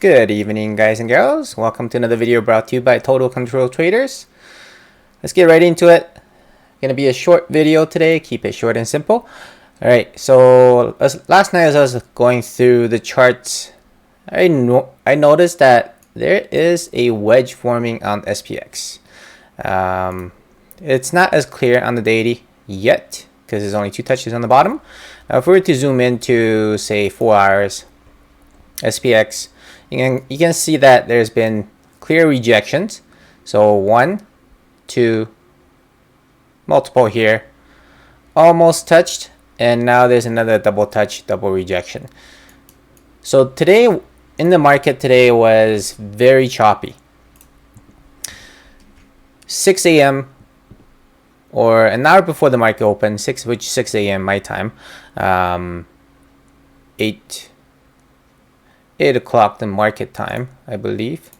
Good evening, guys and girls. Welcome to another video brought to you by Total Control Traders. Let's get right into it. Gonna be a short video today. Keep it short and simple. All right. So last night as I was going through the charts, I noticed that there is a wedge forming on SPX. It's not as clear on the daily yet because there's only 2 touches on the bottom. Now, if we were to zoom into say 4 hours SPX, you can see that there's been clear rejections. So 1, 2, multiple here, almost touched, and now there's another double touch, double rejection. So today in the market today was very choppy. 6 a.m. or an hour before the market opened, 6 a.m. my time, 8 o'clock the market time, I believe.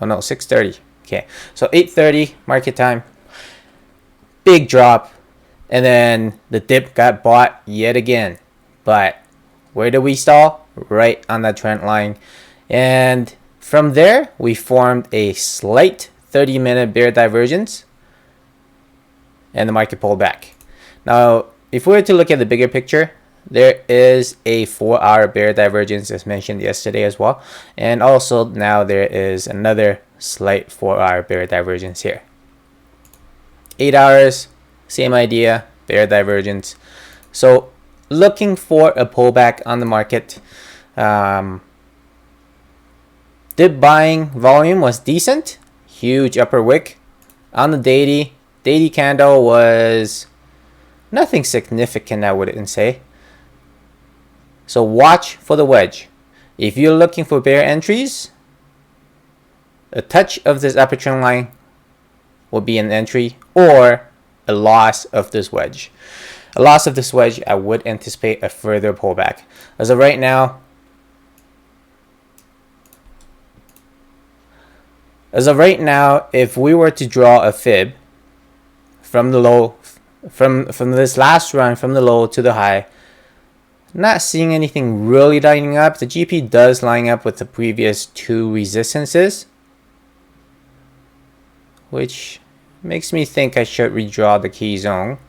Oh no, 6:30. Okay, so 8:30 market time. Big drop, and then the dip got bought yet again. But where did we stall? Right on that trend line, and from there we formed a slight 30-minute bear divergence, and the market pulled back. Now, if we were to look at the bigger picture, there is a 4-hour bear divergence as mentioned yesterday as well, and also now there is another slight 4-hour bear divergence here. 8 hours, same idea, bear divergence. So looking for a pullback on the market. Dip buying volume was decent, huge upper wick. On the daily candle was nothing significant, I wouldn't say. So watch for the wedge. If you're looking for bear entries, a touch of this upper trend line will be an entry, or a loss of this wedge. A loss of this wedge, I would anticipate a further pullback. As of right now, if we were to draw a fib from the low, from this last run, from the low to the high, not seeing anything really lining up. The GP does line up with the previous 2 resistances, which makes me think I should redraw the key zone.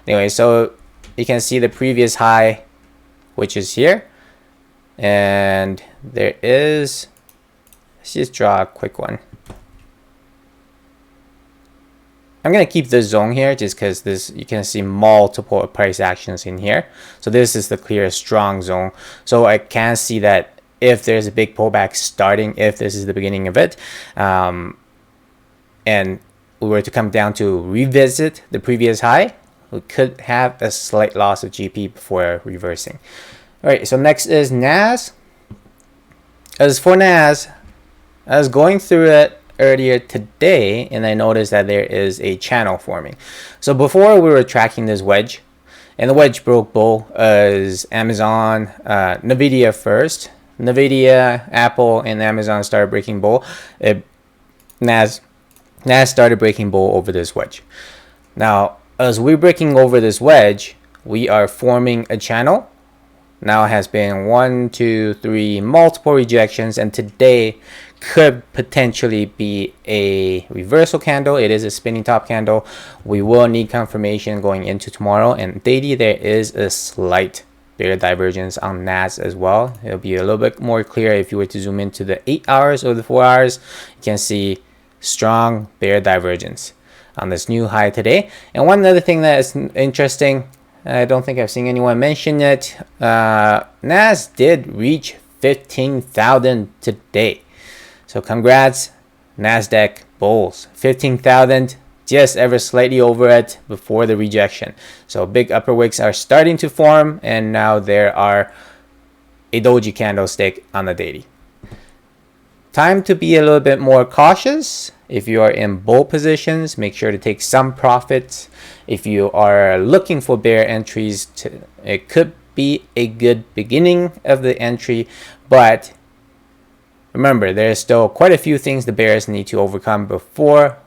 Anyway, so you can see the previous high, which is here, and there is, let's just draw a quick one. I'm going to keep this zone here just because this, you can see multiple price actions in here. So this is the clear strong zone. So I can see that if there's a big pullback starting, if this is the beginning of it, and we were to come down to revisit the previous high, we could have a slight loss of GP before reversing. All right, so next is NAS. As for NAS, I was going through it earlier today, and I noticed that there is a channel forming. So before we were tracking this wedge, and the wedge broke bull as Amazon, Nvidia first. Nvidia, Apple, and Amazon started breaking bull. NAS started breaking bull over this wedge. Now, as we're breaking over this wedge, we are forming a channel. Now it has been 1, 2, 3, multiple rejections, and today could potentially be a reversal candle. It is a spinning top candle. We will need confirmation going into tomorrow, and daily there is a slight bear divergence on NAS as well. It'll be a little bit more clear if you were to zoom into the 8 hours or the 4 hours. You can see strong bear divergence on this new high today. And one other thing that is interesting, I don't think I've seen anyone mention it, NAS did reach 15,000 today. So congrats, NASDAQ bulls. 15,000, just ever slightly over it before the rejection. So big upper wicks are starting to form, and now there are a doji candlestick on the daily. Time to be a little bit more cautious. If you are in bull positions, make sure to take some profits. If you are looking for bear entries, it could be a good beginning of the entry, but remember, there's still quite a few things the bears need to overcome before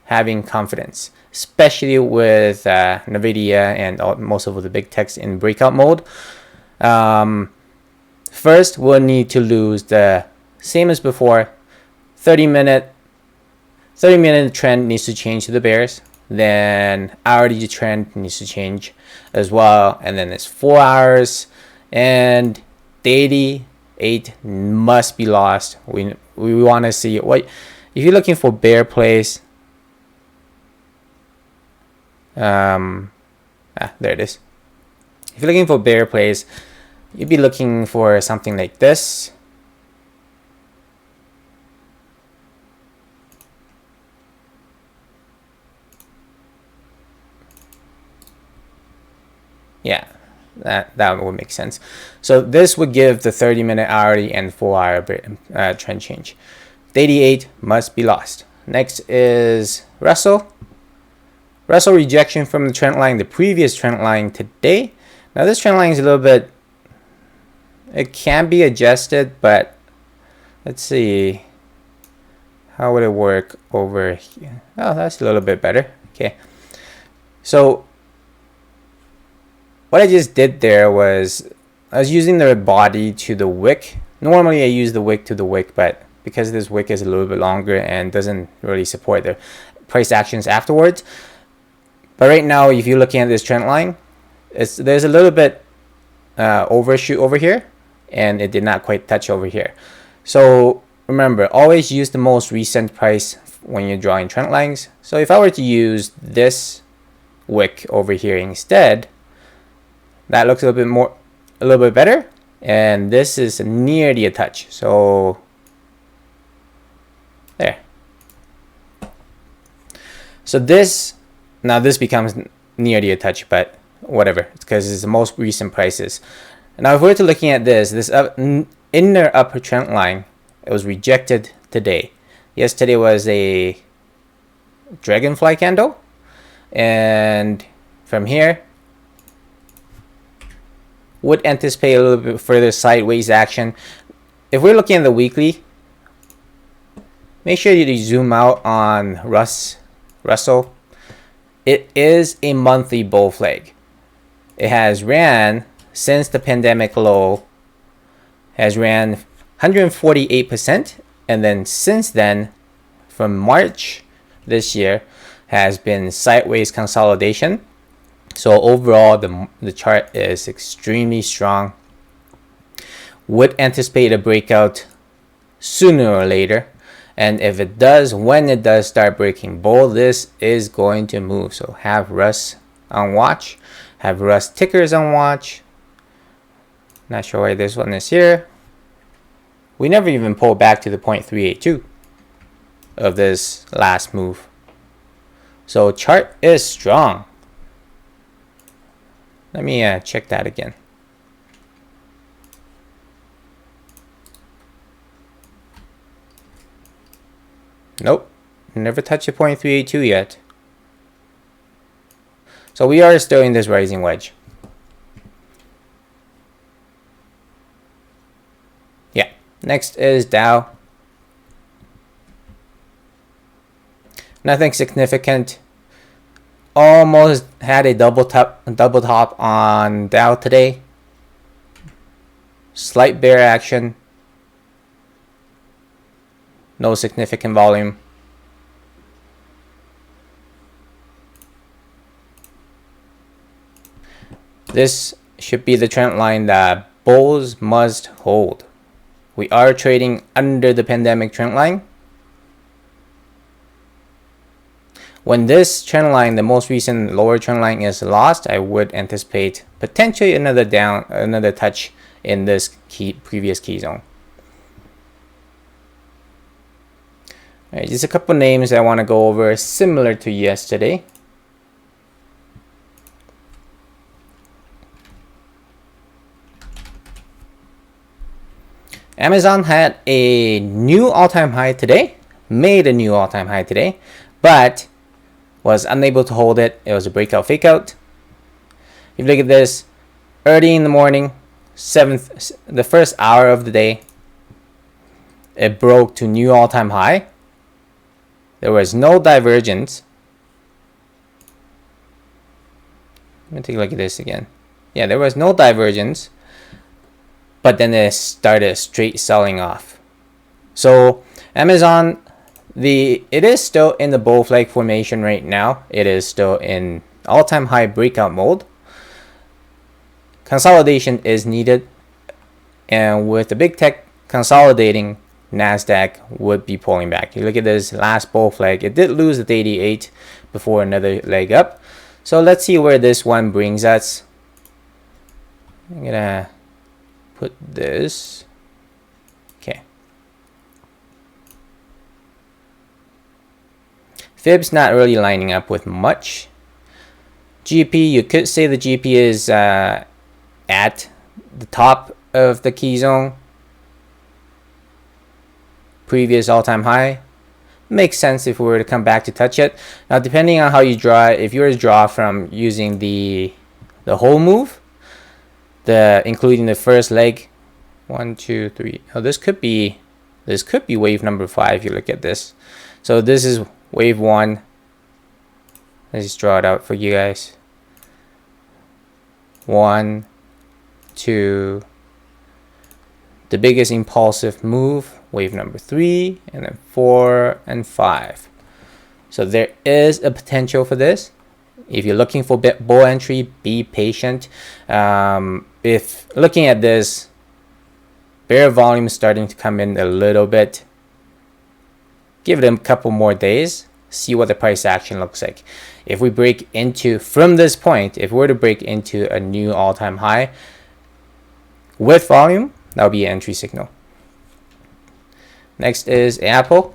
having confidence, especially with Nvidia and most of the big techs in breakout mode. First, we'll need to lose the same as before. 30-minute trend needs to change to the bears. Then hourly trend needs to change as well. And then it's 4 hours, and daily 8 must be lost. We want to see what if you're looking for bear plays. There it is. If you're looking for bear plays, you'd be looking for something like this. Yeah, that would make sense. So this would give the 30-minute hourly and 4-hour trend change. Daily 8 must be lost. Next is Russell. Russell rejection from the trend line, the previous trend line today. Now this trend line is a little bit, it can be adjusted, but let's see. How would it work over here? Oh, that's a little bit better. Okay. So what I just did there was I was using the body to the wick. Normally I use the wick to the wick, but because this wick is a little bit longer and doesn't really support the price actions afterwards. But right now, if you're looking at this trend line, there's a little bit overshoot over here, and it did not quite touch over here. So remember, always use the most recent price when you're drawing trend lines. So if I were to use this wick over here instead, that looks a little bit better, and this is nearly a touch. So there. So this becomes nearly a touch, but whatever, because it's the most recent prices. Now if we're to looking at this inner upper trend line, it was rejected today. Yesterday was a dragonfly candle, and from here would anticipate a little bit further sideways action. If we're looking at the weekly, make sure you zoom out on Russell. It is a monthly bull flag. It has ran since the pandemic low, has ran 148%, and then since then, from March this year, has been sideways consolidation. So overall, the chart is extremely strong. Would anticipate a breakout sooner or later. And if it does, when it does start breaking bull, this is going to move. So have Russ on watch. Have Russ tickers on watch. Not sure why this one is here. We never even pulled back to the 0.382 of this last move. So chart is strong. Let me check that again. Nope, never touched a 0.382 yet. So we are still in this rising wedge. Yeah, next is Dow. Nothing significant. Almost had a double top on Dow today. Slight bear action. No significant volume. This should be the trend line that bulls must hold. We are trading under the pandemic trend line. When this trend line, the most recent lower trend line, is lost, I would anticipate potentially another touch in this previous key zone. All right, just a couple names I want to go over similar to yesterday. Amazon had a new all-time high today, made a new all-time high today, but was unable to hold it. It was a breakout fake out. If you look at this, early in the morning, the first hour of the day, it broke to new all-time high. There was no divergence. Let me take a look at this again. Yeah, there was no divergence. but then it started straight selling off. So Amazon, it is still in the bull flag formation right now. It is still in all-time high breakout mode. Consolidation is needed, and with the big tech consolidating, NASDAQ would be pulling back. You look at this last bull flag, it did lose at 88 before another leg up. So let's see where this one brings us. I'm gonna put this, okay. Fibs not really lining up with much. GP, you could say the GP is at the top of the key zone. Previous all-time high. Makes sense if we were to come back to touch it. Now, depending on how you draw it, if you were to draw from using the whole move, including the first leg, 1, 2, 3. Oh, this could be wave number 5. If you look at this, so this is wave 1. Let's just draw it out for you guys. 1, 2. The biggest impulsive move, wave number 3, and then 4 and 5. So there is a potential for this. If you're looking for bull entry, be patient. If looking at this, bear volume is starting to come in a little bit. Give it a couple more days. See what the price action looks like. If we break into, from this point, if we were to break into a new all-time high with volume, that would be an entry signal. Next is Apple.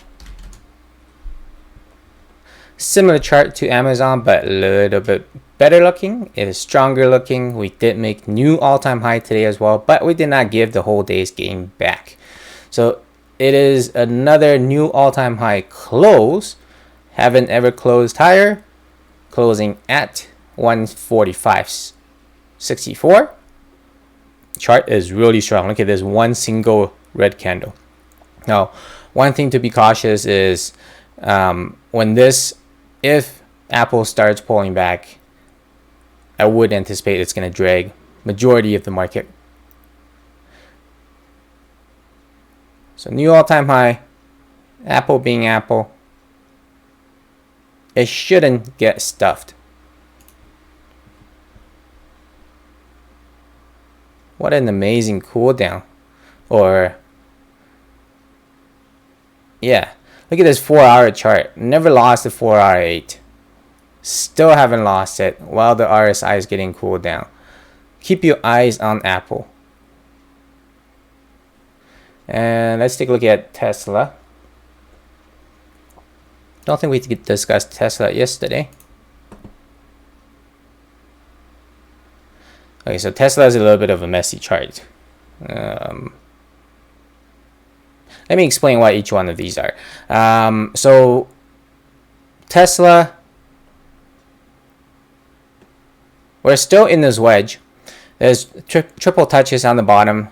Similar chart to Amazon, but a little bit better looking. It is stronger looking. We did make new all-time high today as well, but we did not give the whole day's gain back. So it is another new all-time high close. Haven't ever closed higher. Closing at 145.64. Chart is really strong. Look at this one single red candle. Now, one thing to be cautious is if Apple starts pulling back, I would anticipate it's going to drag majority of the market. So new all-time high, Apple being Apple, it shouldn't get stuffed. What an amazing cool down. Or yeah, look at this 4-hour chart. Never lost the 4-hour 8. Still haven't lost it while the RSI is getting cooled down. Keep your eyes on Apple. And let's take a look at Tesla. Don't think we discussed Tesla yesterday. Okay, so Tesla is a little bit of a messy chart. Let me explain what each one of these are. So Tesla, we're still in this wedge. There's triple touches on the bottom,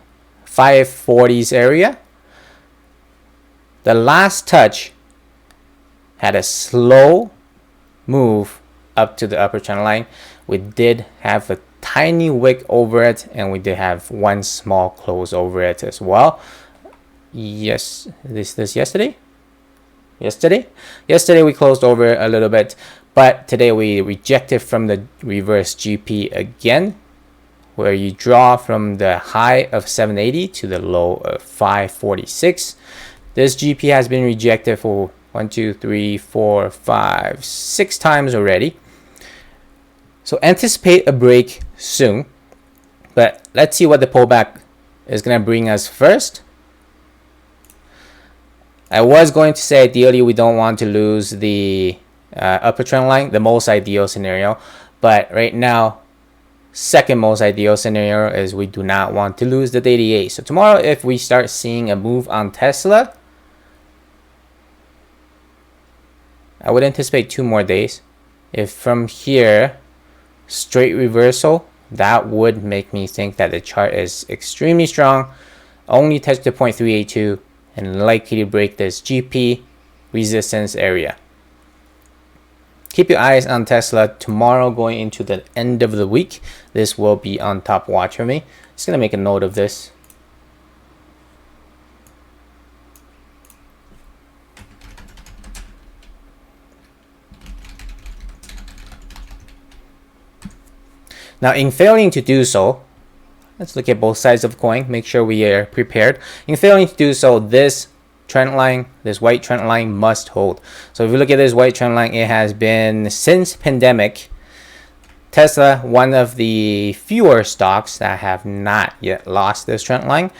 540s area. The last touch had a slow move up to the upper trend line. We did have a tiny wick over it, and we did have one small close over it as well. Yes, this yesterday we closed over a little bit, but today we rejected from the reverse GP again, where you draw from the high of 780 to the low of 546. This GP has been rejected for 1, 2, 3, 4, 5, 6 times already. So anticipate a break soon, but let's see what the pullback is going to bring us first. I was going to say ideally we don't want to lose the upper trend line, the most ideal scenario, but right now second most ideal scenario is we do not want to lose the 88. So tomorrow, if we start seeing a move on Tesla, I would anticipate 2 more days. If from here straight reversal, that would make me think that the chart is extremely strong, only touch the 0.382 and likely to break this GP resistance area. Keep your eyes on Tesla tomorrow going into the end of the week. This will be on top watch for me. Just gonna make a note of this. Now, in failing to do so, let's look at both sides of the coin, make sure we are prepared. In failing to do so, this trend line, this white trend line must hold. So if you look at this white trend line, it has been since pandemic. Tesla, one of the fewer stocks that have not yet lost this trend line.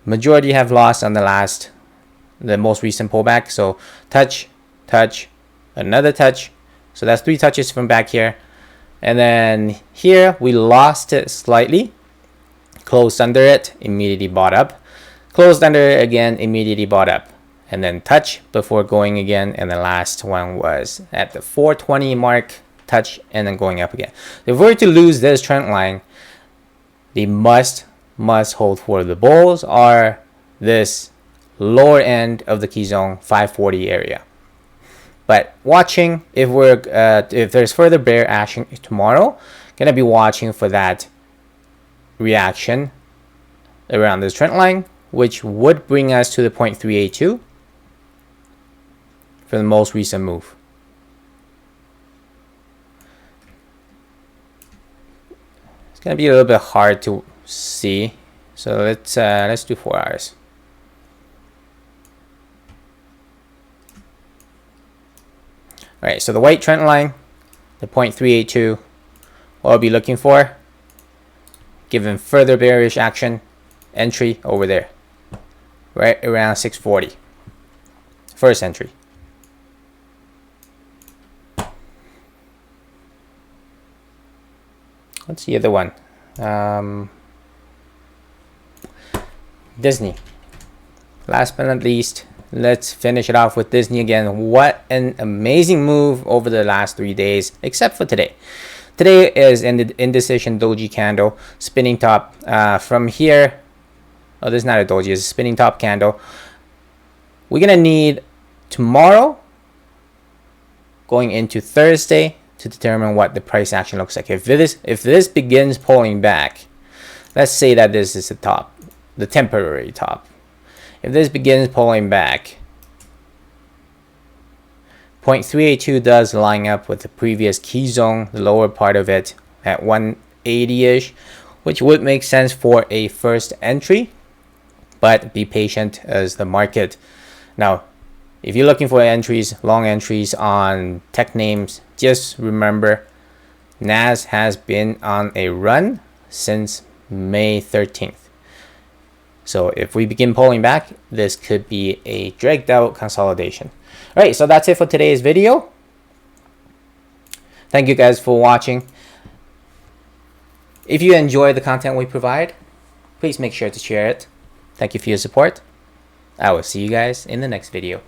Majority have lost on the most recent pullback. So touch, touch, another touch. So that's 3 touches from back here. And then here we lost it slightly. Closed under it, immediately bought up. Closed under it again, immediately bought up. And then touch before going again. And the last one was at the 420 mark. Touch and then going up again. If we're to lose this trend line, the must hold for the bulls are this lower end of the key zone 540 area. But watching, if there's further bear action tomorrow, gonna be watching for that reaction around this trend line, which would bring us to the 0.382 for the most recent move. It's gonna be a little bit hard to see, so let's do 4 hours. All right, so the white trend line, the 0.382, what I'll be looking for, given further bearish action, entry over there, right around 640. First entry. What's the other one? Disney. Last but not least, let's finish it off with Disney again. What an amazing move over the last 3 days, except for today. Today is in the indecision doji candle, spinning top from here. Oh, this is not a doji, it's a spinning top candle. We're gonna need tomorrow going into Thursday to determine what the price action looks like. If this begins pulling back, let's say that this is the top, the temporary top. If this begins pulling back, 0.382 does line up with the previous key zone, the lower part of it at 180-ish, which would make sense for a first entry, but be patient as the market. Now, if you're looking for entries, long entries on tech names, just remember NAS has been on a run since May 13th. So if we begin pulling back, this could be a dragged out consolidation. All right, so that's it for today's video. Thank you guys for watching. If you enjoy the content we provide, please make sure to share it. Thank you for your support. I will see you guys in the next video.